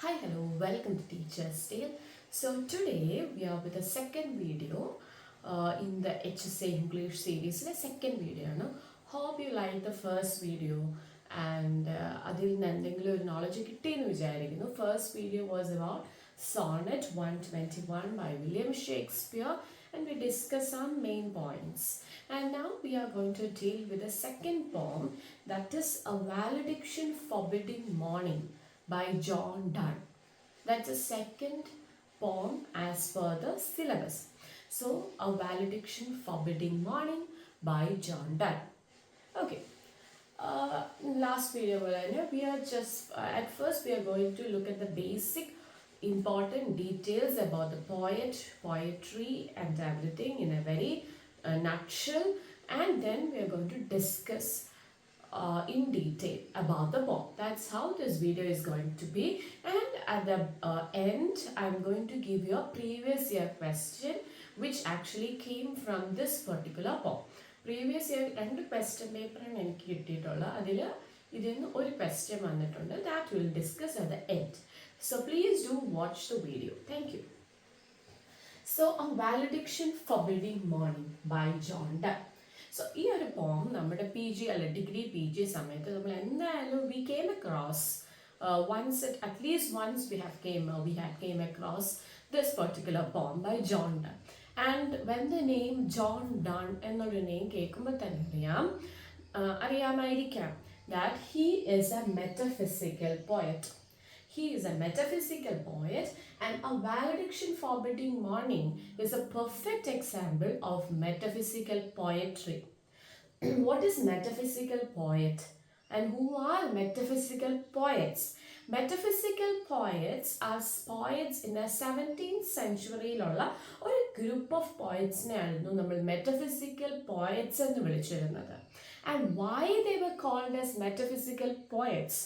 Hi, hello, welcome to Teacher's Tale. So today we are with the second video in the HSA English series. The second video, no? Hope you like the first video and അതിൽ നിന്ന് എന്തെങ്കിലും ഒരു knowledge കിട്ടിയെന്ന് വിചാരിക്കുന്നു. First video was about Sonnet 121 by William Shakespeare and we discussed some main points. And now we are going to deal with the second poem, that is A Valediction Forbidding Mourning by Donne. That's the second poem as per the syllabus. So, A Valediction Forbidding Mourning by Donne. Okay. Last video, we are just at first we are going to look at the basic important details about the poetry and everything in a very nutshell, and then we are going to discuss in detail about the poem. That's how this video is going to be, and at the end I'm going to give you a previous year question which actually came from this particular poem. Previous year രണ്ട് question paper ആണ് എനിക്ക് കിട്ടിയിട്ടുള്ളത്. അതിൽ ഇതിന്ന് ഒരു question വന്നിട്ടുണ്ട്. That we'll discuss at the end. So please do watch the video. Thank you. So, A Valediction Forbidding Mourning by Donne. So, ഈ ഒരു പോം നമ്മുടെ പി ജി അല്ല ഡിഗ്രി പി ജി സമയത്ത് നമ്മൾ എന്തായാലും we came across at least once we had came across this particular poem by Donne. And when the name Donne എന്നൊരു name കേൾക്കുമ്പോൾ തന്നെ അറിയാമായിരിക്കാം that he is a metaphysical poet. He is a metaphysical poet, and A Valediction Forbidding Mourning is a perfect example of metaphysical poetry. What is metaphysical poet? And who are metaphysical poets? Metaphysical poets are poets in the 17th century. ഒരു group of പോയറ്റ്സിനെയായിരുന്നു നമ്മൾ metaphysical poets എന്ന് വിളിച്ചിരുന്നത്. And why they were called as metaphysical poets?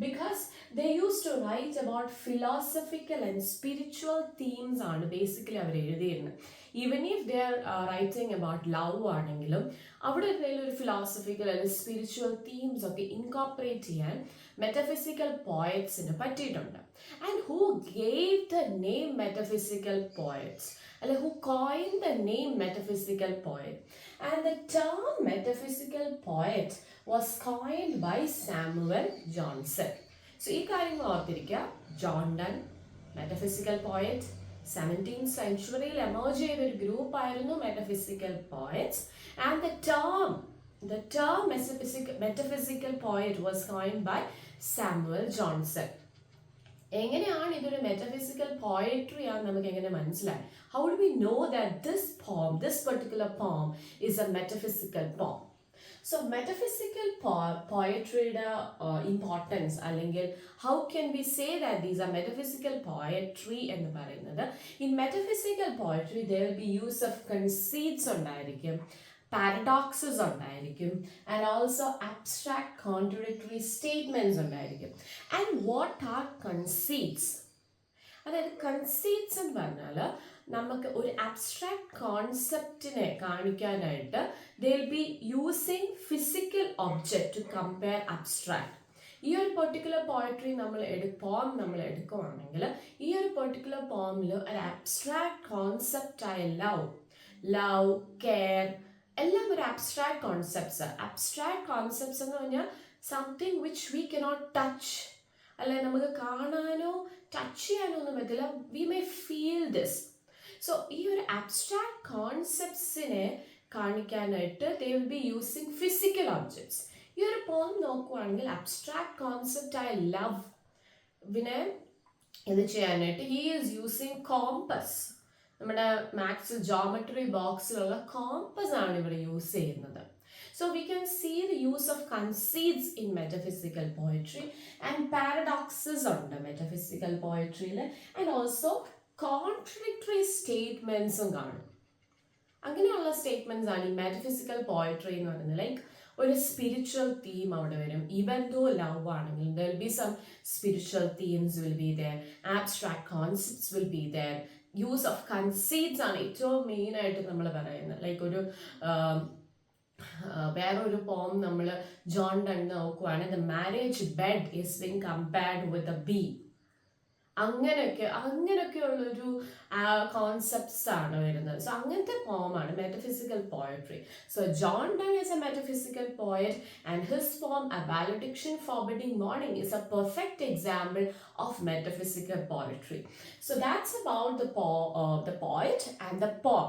Because they used to write about philosophical and spiritual themes ആണ് basically അവർ എഴുതിയിരുന്നത്. Even if they are writing about love ആണെങ്കിലും അവിടെ എന്തെങ്കിലും ഒരു ഫിലോസഫിക്കൽ അല്ലെങ്കിൽ സ്പിരിച്വൽ തീംസ് ഒക്കെ ഇൻകോർപ്പറേറ്റ് ചെയ്യാൻ മെറ്റഫിസിക്കൽ പോയറ്റ്സിന് പറ്റിയിട്ടുണ്ട്. And who gave the name metaphysical poets, അല്ലെങ്കിൽ who coined the name metaphysical poet? And the term metaphysical poet was coined by Samuel Johnson. So, ഈ കാര്യങ്ങൾ ഓർത്തിരിക്കുക. Donne, metaphysical poet, 17th century emerge ചെയ്ത ഒരു group ആയിരുന്നു metaphysical poets. And the term metaphysical poet was coined by Samuel Johnson. എങ്ങനെയാണ് ഇതൊരു metaphysical poetry ആണെന്ന് നമുക്ക് എങ്ങനെ മനസ്സിലായി? How do we know that this particular poem is a metaphysical poem? So metaphysical poetryയുടെ importance അല്ലെങ്കിൽ how can we say that these are metaphysical poetry എന്ന് പറയുന്നത്? In metaphysical poetry there will be use of conceits ഉണ്ടായിരിക്കും, paradoxes ഉണ്ടായിരിക്കും, and also abstract contradictory statements ഉണ്ടായിരിക്കും. And what are conceits? അതായത് കൺസീറ്റ്സ് എന്ന് പറഞ്ഞാൽ നമുക്ക് ഒരു അബ്സ്ട്രാക്ട് കോൺസെപ്റ്റിനെ കാണിക്കാനായിട്ട് they will be using physical object to compare abstract. ഈ ഒരു പെർട്ടിക്കുലർ പോയട്രി നമ്മൾ എടുക്കുവാണെങ്കിൽ ഈ ഒരു പെർട്ടിക്കുലർ പോമിൽ ഒരു അബ്സ്ട്രാക്ട് കോൺസെപ്റ്റായ ലവ് കെയർ എല്ലാം ഒരു അബ്സ്ട്രാക്ട് കോൺസെപ്റ്റ്സ്. അബ്സ്ട്രാക്ട് കോൺസെപ്റ്റ്സ് എന്ന് പറഞ്ഞാൽ something which we cannot touch, അല്ലെ നമുക്ക് കാണാനോ ടച്ച് ചെയ്യാനോ ഒന്നും പറ്റില്ല. We may feel this. So ഈ ഒരു അബ്സ്ട്രാക്ട് കോൺസെപ്റ്റ്സിനെ കാണിക്കാനായിട്ട് they will be using physical objects. ഈ ഒരു പോം നോക്കുവാണെങ്കിൽ അബ്സ്ട്രാക്ട് കോൺസെപ്റ്റായ ലവിനെ ഇത് ചെയ്യാനായിട്ട് ഹി ഈസ് യൂസിങ് കോമ്പസ്. നമ്മുടെ മാത്സ് ജോമെട്രി ബോക്സിലുള്ള കോമ്പസ് ആണ് ഇവിടെ യൂസ് ചെയ്യുന്നത്. So we can see the use of conceits in metaphysical poetry and paradoxes under metaphysical poetry, and also contradictory statements കാണും. അങ്ങനെയുള്ള സ്റ്റേറ്റ്മെന്റ്സ് ആണ് ഈ മെറ്റഫിസിക്കൽ പോയട്രി എന്ന് പറയുന്നത്. ലൈക്ക് ഒരു സ്പിരിച്വൽ തീം അവിടെ വരും. ഈവൻ ദോ ലവ് ആണെങ്കിൽ there will be some spiritual themes will be there, abstract concepts will be there, use of conceits ആണ് ഏറ്റവും മെയിൻ ആയിട്ട് നമ്മൾ പറയുന്നത്. ലൈക്ക് ഒരു വേറൊരു പോം നമ്മൾ ജോൺ ഡൺ നോക്കുവാണെങ്കിൽ the marriage bed is being compared with a bee. അങ്ങനെയൊക്കെയുള്ളൊരു കോൺസെപ്റ്റ്സ് ആണ് വരുന്നത്. സോ അങ്ങനത്തെ പോമാണ് metaphysical poetry. So John Donne is a metaphysical poet and his poem a valediction forbidding mourning is a perfect example of metaphysical poetry. So that's about the poet and the poem,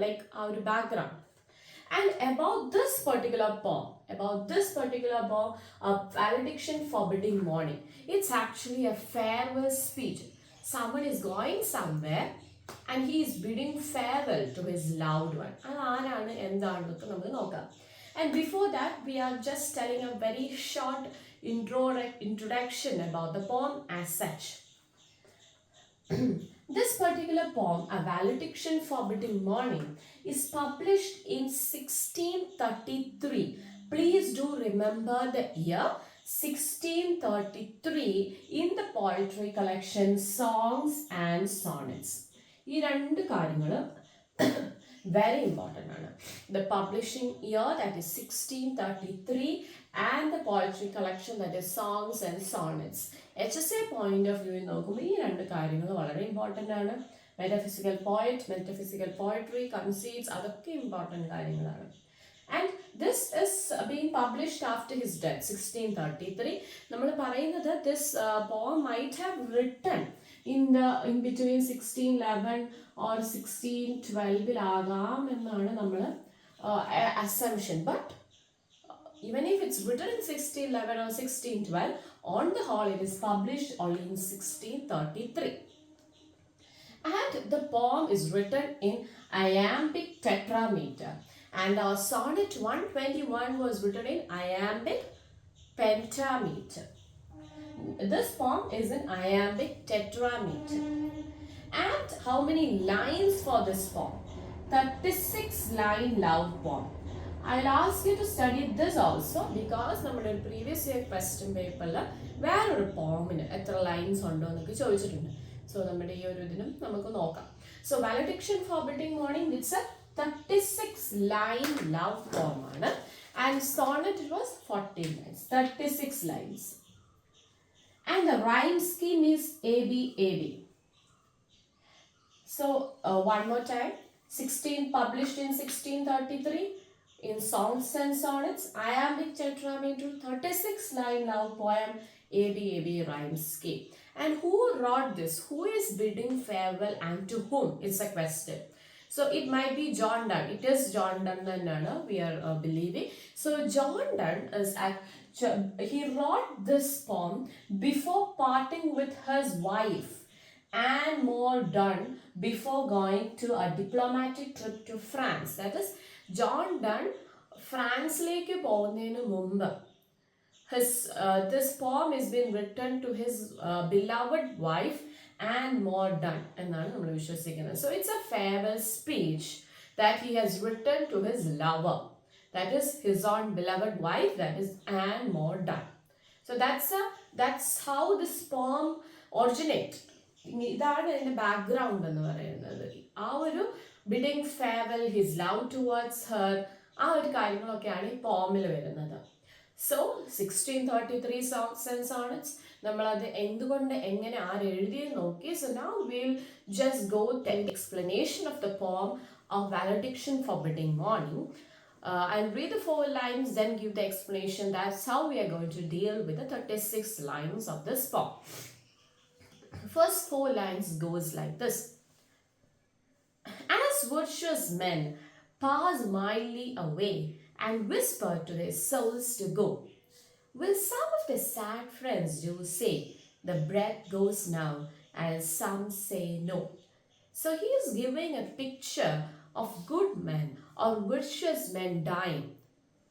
like our background. And about this particular poem, a valediction forbidding mourning, it's actually a farewell speech. Someone is going somewhere and he is bidding farewell to his loved one. അതാണ് എന്താണെന്നൊക്കെ നമുക്ക് നോക്കാം. And before that, we are just telling a very short introduction about the poem as such. This particular poem, A Valediction Forbidding Mourning, is published in 1633. Please do remember the year 1633 in the poetry collection Songs and Sonnets. ഈ രണ്ട് കാര്യങ്ങൾ very important. The publishing year, that is 1633, and the poetry collection, that is Songs and Sonnets. HSA point of view നോക്കുമ്പോൾ ഈ രണ്ട് കാര്യങ്ങൾ വളരെ important ആണ്. Metaphysical poet, metaphysical poetry, കൺസീറ്റ്സ്, അതൊക്കെ ഇമ്പോർട്ടൻ്റ് കാര്യങ്ങളാണ്. And this is being published after his death, 1633. നമ്മൾ പറയുന്നത് this poem might have written in between 1611 or 1612 ആകാം എന്നാണ് നമ്മൾ assumption. But even if it's written in 1611 or 1612, on the whole it is published only in 1633. And the poem is written in iambic tetrameter. And our sonnet 121 was written in iambic pentameter. This poem is in iambic tetrameter. And how many lines for this poem? 36 line love poem. I'll ask you to study this also because നമ്മുടെ previous year question paper വേറൊരു പോമിന് എത്ര lines ഉണ്ടോ എന്നൊക്കെ ചോദിച്ചിട്ടുണ്ട്. So നമ്മുടെ ഈ ഒരു ഇതിനും നമുക്ക് നോക്കാം. So valediction forbidding mourning it's a 36 line love poem ആണ്. And sonnet it was 40 lines, 36 lines. And the rhyme scheme is ABAB. So one more time, 16 published in 1633 in Songs and Sonnets, iambic tetrameter, 36 line love poem, ABAB rhyme scheme. And who wrote this? Who is bidding farewell and to whom? It's a question. So it might be John Donne. It is John Donne, we are believing. So John Donne is he wrote this poem before parting with his wife, and more done before going to a diplomatic trip to France. That is, John Donne ഫ്രാൻസിലേക്ക് പോകുന്നതിന് മുമ്പ് this poem is being written to his beloved wife and more done എന്നാണ് നമ്മൾ വിശ്വസിക്കുന്നത്. So it's a farewell speech that he has written to his lover, that is his own beloved wife, that is and more done. So that's how this poem originate. ഇതാണ് അതിന്റെ background എന്ന് പറയുന്നത്. ആ ഒരു bidding farewell, his love towards her, ആ ഒരു കാര്യങ്ങളൊക്കെയാണ് ഈ പോമിൽ വരുന്നത്. So 1633 songs and sonnets, നമ്മളത് എന്തുകൊണ്ട് എങ്ങനെ ആരെഴുതിയെന്ന് നോക്കി. So now we'll just go tell the explanation of the poem of Valediction Forbidding Mourning. I'll read the 4 lines, then give the explanation. That's how we are going to deal with the 36 lines of this poem. First 4 lines goes like this. As virtuous men pass mildly away and whisper to their souls to go, will some of the sad friends do say, the breath goes now, and some say no. So he is giving a picture of good men or virtuous men dying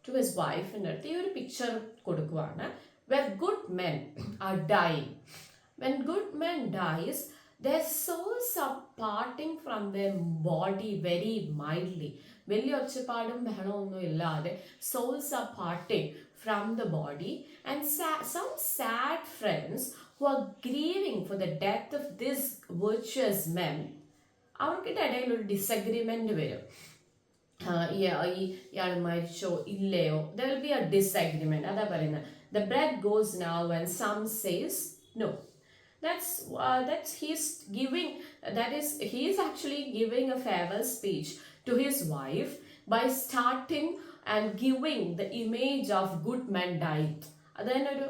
to his wife. And he is a picture where good men are dying. When good men dies, their souls are parting from their body very mildly. വലിയ ഒച്ചപ്പാടും ബഹളമൊന്നും ഇല്ലാതെ souls are parting from the body, and some sad friends who are grieving for the death of these virtuous men, അവർക്കിടെ ഇടയിൽ ഒരു disagreement വരും. ഇയാൾ മരിച്ചോ ഇല്ലയോ, there will be a disagreement. അതാ പറയുന്നത്, the breath goes now and some says no. That's he's giving, that is he is actually giving a farewell speech to his wife by starting and giving the image of good men died. അത് തന്നെ ഒരു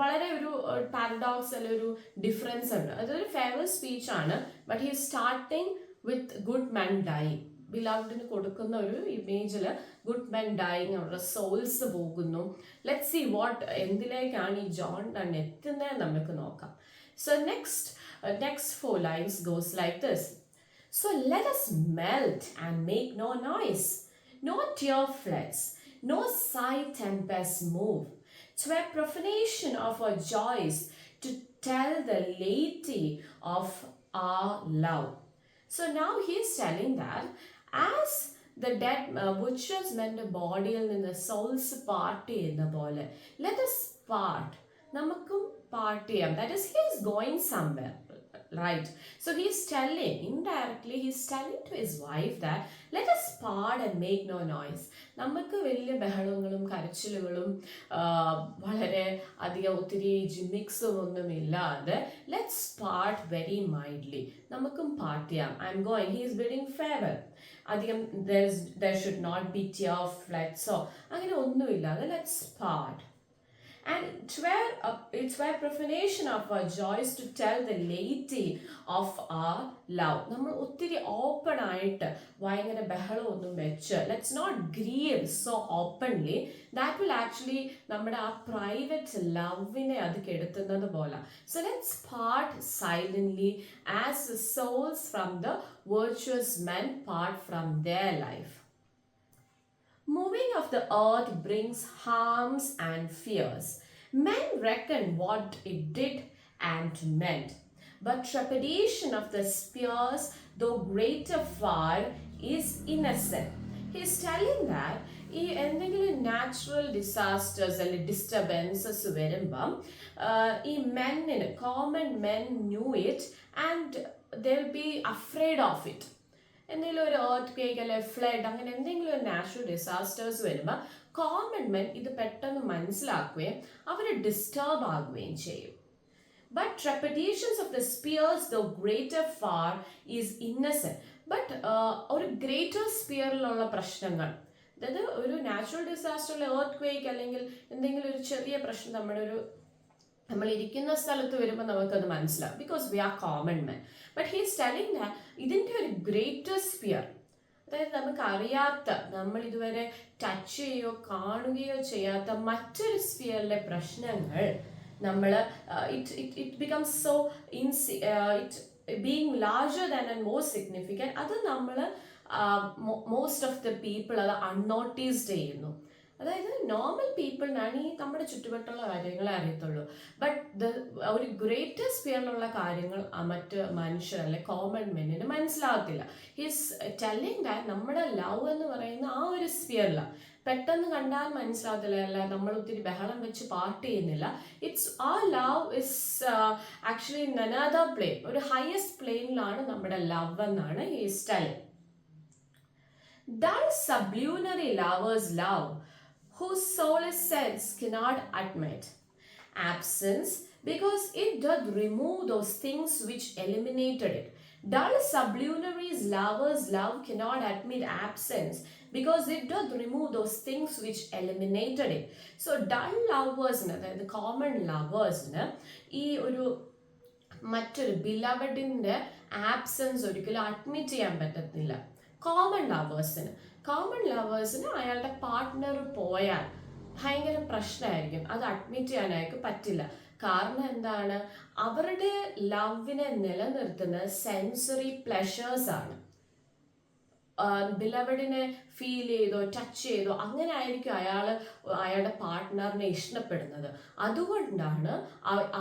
വളരെ ഒരു paradox അല്ലെ ഒരു difference ഉണ്ട്. അതൊരു farewell speech ആണ്, but he starting with good men dying. ബിലവ്ഡിന് കൊടുക്കുന്ന ഒരു ഇമേജിൽ ഗുഡ് മെൻ ഡൈങ്, അവരുടെ സോൾസ് പോകുന്നു. ലെറ്റ്സ് സീ വാട്ട് എന്തിലേക്കാണ് ഈ ജോൺ ഡൺ എത്തുന്നത് നമുക്ക് നോക്കാം. So next four lines goes like this. So let us melt and make no noise, no tear floods, no sigh tempests move. To a profanation of our joys, to tell the lady of our love. So now he is telling that as the dead butchers meant the body in the soul's party in the bole, let us part. നമുക്കും part ചെയ്യാം. That is he is going somewhere, right? So he is telling, indirectly he is telling to his wife that let us part and make no noise. നമുക്ക് വലിയ ബഹളങ്ങളും കരച്ചിലുകളും വളരെ അധികം ഒത്തിരി ജിമിക്സും ഒന്നും ഇല്ലാതെ let's part very mildly, നമുക്കും part ചെയ്യാം. I am going, he is bidding farewell. അധികം there should not be tear floods, so അങ്ങനെ ഒന്നുമില്ലാതെ let's part. And it's where profanation of our joys to tell the lady of our love. നമ്മൾ ഒത്തിരി open ആയിട്ട് ഭയങ്കര ബഹളമൊന്നും വെച്ച് let's not grieve so openly. That will actually നമ്മുടെ ആ പ്രൈവറ്റ് ലവിനെ അത് കെടുത്തുന്നത് പോലെ. So let's part silently as the souls from the virtuous men part from their life. Moving of the earth brings harms and fears. Men reckon what it did and meant. But trepidation of the spears, though greater far, is innocent. He is telling that ഈ എന്തെങ്കിലും natural disasters അല്ലെങ്കിൽ disturbances വരുമ്പം ഈ മെന്നിന്, common men knew it and they will be afraid of it. എന്തെങ്കിലും ഒരു earthquake അല്ലെ flood അങ്ങനെ എന്തെങ്കിലും ഒരു നാച്ചുറൽ ഡിസാസ്റ്റേഴ്സ് വരുമ്പോൾ കോമൺ മെൻ ഇത് പെട്ടെന്ന് മനസ്സിലാക്കുകയും അവർ ഡിസ്റ്റർബ് ആകുകയും ചെയ്യും. But trepidations of the spheres the greater far is innocent. But ഒരു ഗ്രേറ്റർ സ്പിയറിലുള്ള പ്രശ്നങ്ങൾ, അതായത് ഒരു നാച്ചുറൽ ഡിസാസ്റ്ററിൽ എർത്ത് ക്വേക്ക് അല്ലെങ്കിൽ എന്തെങ്കിലും ഒരു ചെറിയ പ്രശ്നം നമ്മൾ ഇരിക്കുന്ന സ്ഥലത്ത് വരുമ്പോൾ നമുക്കത് മനസ്സിലാവും, because we are common men. But he is telling that ഇതിൻ്റെ ഒരു ഗ്രേറ്റർ സ്പിയർ, അതായത് നമുക്കറിയാത്ത, നമ്മൾ ഇതുവരെ ടച്ച് ചെയ്യുകയോ കാണുകയോ ചെയ്യാത്ത മറ്റൊരു സ്പിയറിലെ പ്രശ്നങ്ങൾ നമ്മൾ it becomes so it being larger than and more significant. അത് നമ്മൾ മോസ്റ്റ് ഓഫ് ദ പീപ്പിൾ അത് അൺനോട്ടീസ്ഡ് ചെയ്യുന്നു. അതായത് നോർമൽ പീപ്പിളിനാണ് ഈ നമ്മുടെ ചുറ്റുവട്ടമുള്ള കാര്യങ്ങളെ അറിയത്തുള്ളൂ. ബട്ട് ഒരു ഗ്രേറ്റർ സ്പിയറിലുള്ള കാര്യങ്ങൾ മറ്റ് മനുഷ്യർ അല്ലെ കോമൺ മെന്നിന് മനസ്സിലാകത്തില്ല. ഹിസ് ടെല്ലിങ് ദാറ്റ് നമ്മുടെ ലവ് എന്ന് പറയുന്ന ആ ഒരു സ്പിയറിലാണ്. പെട്ടെന്ന് കണ്ടാൽ മനസ്സിലാകത്തില്ല, അല്ല നമ്മൾ ഒത്തിരി ബഹളം വെച്ച് പാർട്ട് ചെയ്യുന്നില്ല. ഇറ്റ്സ് ആ love is actually in another plane, ഒരു ഹയസ്റ്റ് പ്ലെയിനിലാണ് നമ്മുടെ ലവ് എന്നാണ് he's telling. Dull sublunary lovers love, whose soulless sense cannot admit absence, because it doth remove those things which eliminated it. Dull sublunary lovers love cannot admit absence, because it doth remove those things which eliminated it. So dull lovers, the common lovers, ഈ ഒരു മറ്റൊരു ബിലവഡിൻ്റെ absence ഒരിക്കലും admit ചെയ്യാൻ പറ്റത്തില്ല. Common ലവേഴ്സിന് അയാളുടെ partner പോയാൽ ഭയങ്കര പ്രശ്നമായിരിക്കും, അത് അഡ്മിറ്റ് ചെയ്യാനായിട്ട് പറ്റില്ല. കാരണം എന്താണ്, അവരുടെ ലവിനെ നിലനിർത്തുന്ന സെൻസറി പ്ലഷേഴ്സ് ആണ്. ബിലവഡിനെ ഫീൽ ചെയ്തോ ടച്ച് ചെയ്തോ അങ്ങനെ ആയിരിക്കും അയാളുടെ പാർട്ട്ണറിനെ ഇഷ്ടപ്പെടുന്നത്. അതുകൊണ്ടാണ്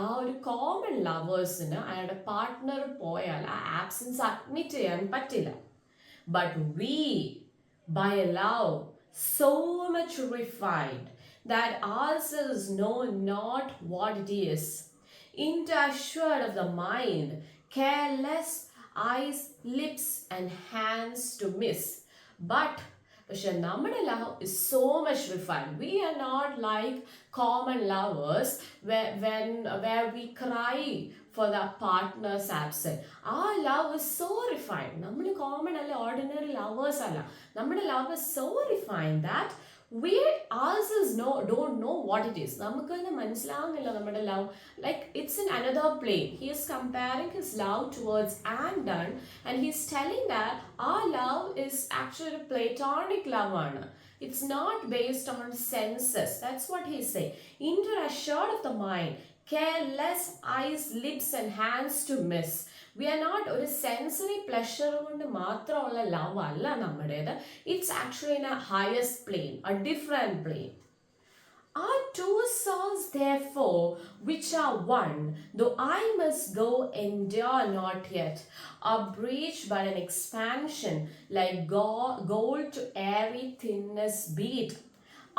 ആ ഒരു കോമൺ ലവേഴ്സിന് അയാളുടെ പാർട്ട്ണർ പോയാൽ ആ ആബ്സെൻസ് അഡ്മിറ്റ് ചെയ്യാൻ പറ്റില്ല. But we, by a love so much refined that ourselves know not what it is, into assured of the mind, careless eyes, lips and hands to miss. But നമ്മുടെ love is so much refined. We are not like common lovers where we cry for the partner's absence. Our love is so refined. Nammal common alla ordinary lovers alla. Nammude love is so refined that we ourselves don't know what it is. നമുക്ക് തന്നെ മനസ്സിലാവുന്നില്ല നമ്മുടെ love. Like it's in another plane. He is comparing his love towards Donne, and he's telling that our love is actually a platonic love. It's not based on senses. That's what he's saying. Inner assured of the mind, careless eyes, lips and hands to miss. We are not ഒരു sensory pleasure കൊണ്ട് മാത്രമുള്ള love അല്ല നമ്മുടേത്. It's actually in a highest plane, a different plane. Are two souls therefore which are one, though I must go endure not yet, a breach but an expansion, like gold to airy thinness beat.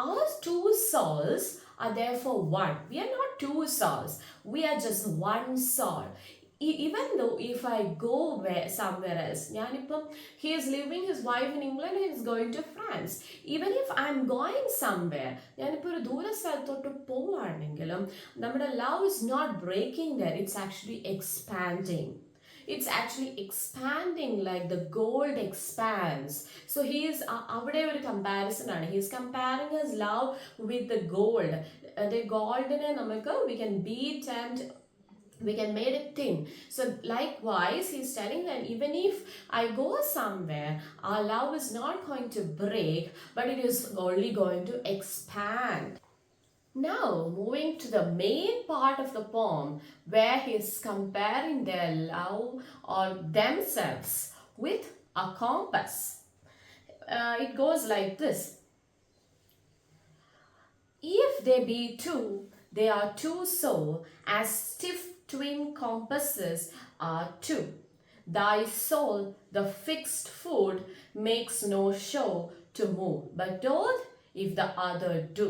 Our two souls are therefore one. We are not two souls. We are just one soul. Even though if I go somewhere else, he is leaving his wife in England and is going to France. Even if I'm going somewhere, our love is not breaking there. It's actually expanding. It's actually expanding like the gold expands. So he is avade oru comparison aanu. He is comparing his love with the gold. The gold ne namakku we can beat and we can make it thin. So likewise he's telling that even if I go somewhere, our love is not going to break, but it is only going to expand. Now moving to the main part of the poem, where he is comparing their love or themselves with a compass. It goes like this. If they be two, they are two so, as stiff twin compasses are two. Thy soul, the fixed foot, makes no show to move, but doth if the other do.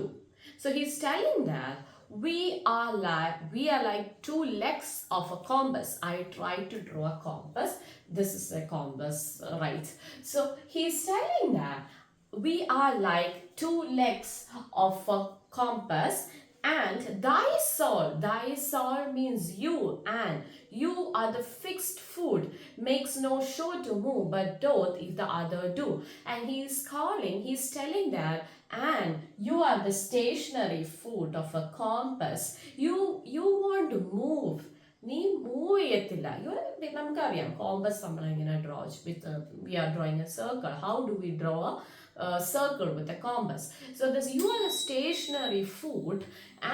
So he's telling that we are like two legs of a compass. I tried to draw a compass. This is a compass, right? So he's telling that we are like two legs of a compass, and thy soul means you, and you are the fixed foot, makes no show to move, but doth if the other do. And he's telling that, and you are the stationary foot of a compass. You want to move. നീ move ചെയ്യത്തില്ല. നമുക്കറിയാം compass നമ്മളിങ്ങനെ draw with we are drawing a circle. How do we draw circle with a compass. So this, you are a stationary foot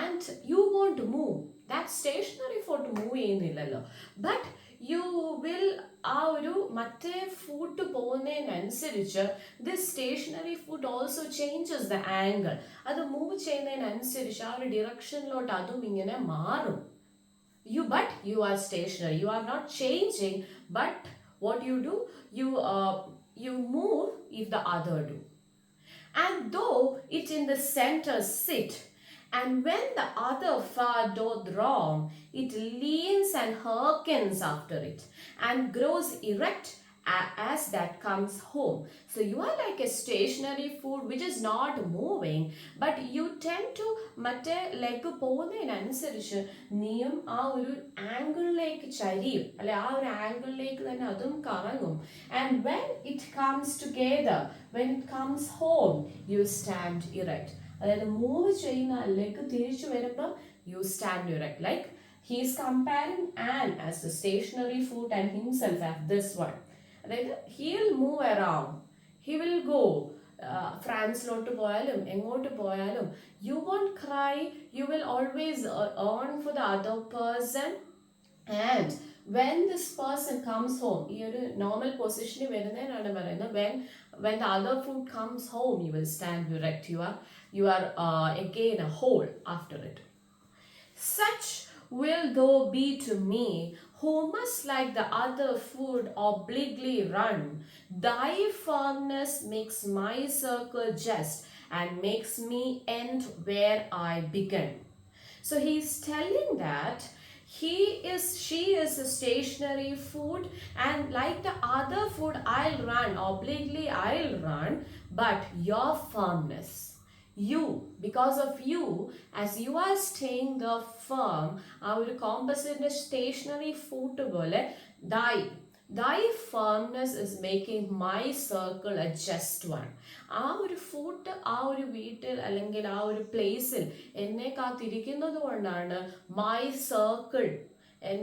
and you want to move. That stationary foot move ചെയ്യുന്നില്ലല്ലോ. But you will ആ ഒരു മറ്റേ foot പോകുന്നതിനനുസരിച്ച് this stationary foot also changes the angle. അത് move ചെയ്യുന്നതിനനുസരിച്ച് ആ ഒരു ഡിറക്ഷനിലോട്ട് അതും ഇങ്ങനെ മാറും. But you are stationary. You are not changing, but what you do, you move if the other do. And though it in the center sit, and when the other far doth wrong, it leans and hearkens after it, and grows erect as that comes home. So you are like a stationary foot which is not moving, but you tend to മറ്റേ leg പോകുന്നതിനനുസരിച്ച് നീയും ആ ഒരു ആംഗിളിലേക്ക് ചരിയും, അല്ലെ ആ ഒരു ആംഗിളിലേക്ക് തന്നെ അതും കറങ്ങും. And when it comes together, when it comes home, you stand erect. അതായത് മൂവ് ചെയ്യുന്ന ലെഗ് തിരിച്ചു വരുമ്പോൾ you stand erect. Like he is comparing Anne as the stationary foot and himself as this one. അതായത് he will move around, he will go ഫ്രാൻസിലോട്ട് പോയാലും എങ്ങോട്ട് പോയാലും you won't cry, you will always earn for the other person. And when this person comes home, ഈ ഒരു normal പൊസിഷനിൽ വരുന്നതിനാണ് പറയുന്നത്, when the other foot comes home, you will stand erect. You are again a whole after it. Such will thou be to me, who must like the other foot obliquely run. Thy firmness makes my circle just, and makes me end where I began. So he's telling that she is a stationary foot, and like the other foot I'll run, obliquely I'll run, but your firmness, because of you, as you are staying the firm, ആ ഒരു കോമ്പസിന്റെ stationery foot പോലെ thy firmness is making my circle a just one. ആ ഒരു foot ആ ഒരു വീട്ടിൽ അല്ലെങ്കിൽ ആ ഒരു പ്ലേസിൽ എന്നെ കാത്തിരിക്കുന്നത് കൊണ്ടാണ് my circle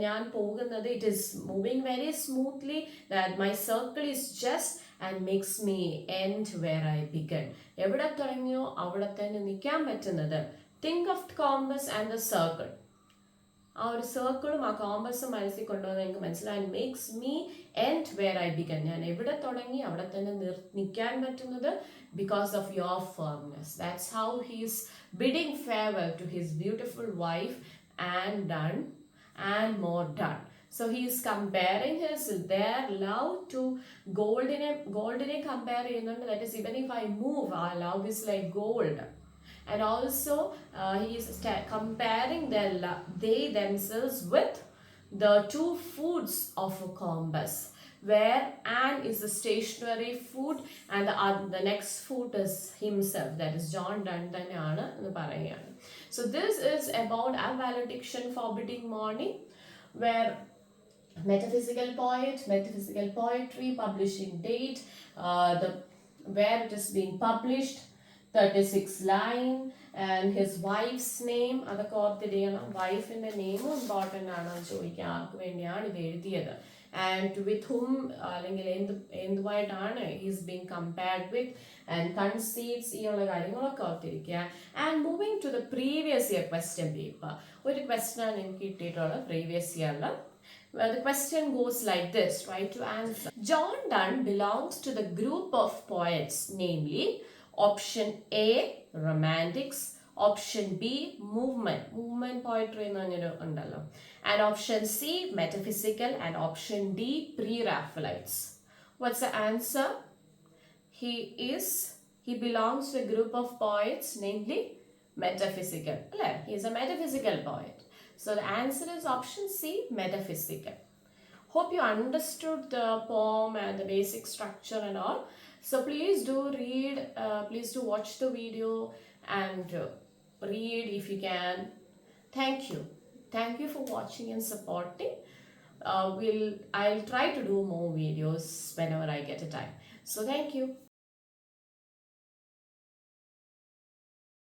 ഞാൻ പോകുന്നത്, it is moving very smoothly, that my circle is just and makes me end where I began. എവിടെ തുടങ്ങിയോ അവിടെ തന്നെ നിൽക്കാൻ പറ്റുന്നത്. Think of the compass and the circle. ആ ഒരു സർക്കിളും ആ കോമ്പസും മനസ്സിൽ കൊണ്ടുവന്ന് എനിക്ക് മനസ്സിലായി, makes me end where I began. ഞാൻ എവിടെ തുടങ്ങി അവിടെ തന്നെ നിൽക്കാൻ പറ്റുന്നത് because of your firmness. That's how he's bidding farewell to his beautiful wife and done and more done. So he is comparing their love to golden compare ചെയ്യുന്നുണ്ട്. That is, even if I move, our love is like gold. And also he is comparing they themselves with the two foods of a compass, where Anne is the stationary food and the next food is himself. That is John Donne thaneyanu ennu parayana. So this is about a valediction forbidding mourning, where metaphysical poetry, publishing date, where it is being published, 36 line, and his wife's name, അതൊക്കെ ഓർത്തിരിക്കണം. വൈഫിൻ്റെ നെയിമും important ആണെന്ന് ചോദിക്കാൻ ആർക്ക് വേണ്ടിയാണ് ഇത് എഴുതിയത്, and with ഹും അല്ലെങ്കിൽ എന്തുമായിട്ടാണ് is being compared with, and conceits, ഈ ഉള്ള കാര്യങ്ങളൊക്കെ ഓർത്തിരിക്കുക. And moving to the previous year question paper. ഒരു ക്വസ്റ്റ്യനാണ് എനിക്ക് കിട്ടിയിട്ടുള്ളത് പ്രീവിയസ് ഇയറിൽ. Well, the question goes like this, try to answer. John Donne belongs to the group of poets, namely option A, romantics, option B, movement poetry undallo, and option C, metaphysical, and option D, pre-Raphaelites. What's the answer? He belongs to a group of poets, namely metaphysical. He is a metaphysical poet. So the answer is option C, metaphysical. Hope you understood the poem and the basic structure and all. So please do read, please do watch the video and read if you can. Thank you for watching and supporting. I'll try to do more videos whenever I get a time. So thank you.